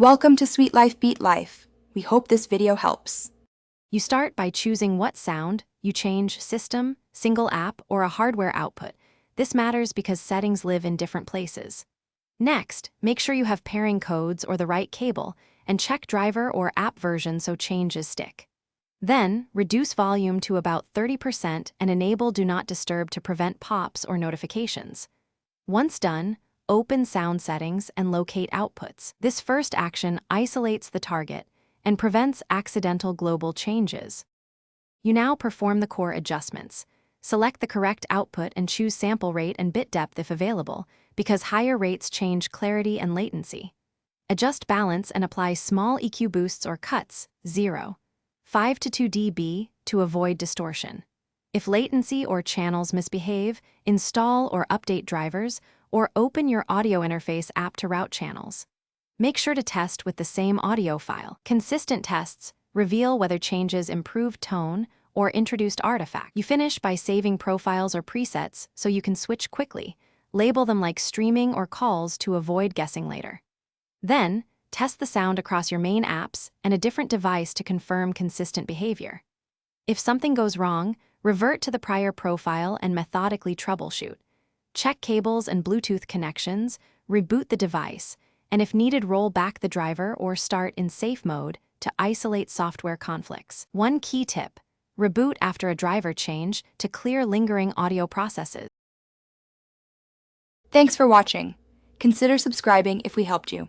Welcome to Sweet Life Beat Life. We hope this video helps. You start by choosing what sound you change: system, single app, or a hardware output. This matters because settings live in different places. Next, make sure you have pairing codes or the right cable, and check driver or app version so changes stick. Then, reduce volume to about 30% and enable Do Not Disturb to prevent pops or notifications. Once done, open sound settings and locate outputs. This first action isolates the target and prevents accidental global changes. You now perform the core adjustments. Select the correct output and choose sample rate and bit depth if available, because higher rates change clarity and latency. Adjust balance and apply small EQ boosts or cuts, 0.5 to 2 dB, to avoid distortion. If latency or channels misbehave, install or update drivers, or open your audio interface app to route channels. Make sure to test with the same audio file. Consistent tests reveal whether changes improved tone or introduced artifact. You finish by saving profiles or presets so you can switch quickly. Label them like streaming or calls to avoid guessing later. Then, test the sound across your main apps and a different device to confirm consistent behavior. If something goes wrong, revert to the prior profile and methodically troubleshoot. Check cables and Bluetooth connections, reboot the device, and if needed, roll back the driver or start in safe mode to isolate software conflicts. One key tip: reboot after a driver change to clear lingering audio processes. Thanks for watching. Consider subscribing if we helped you.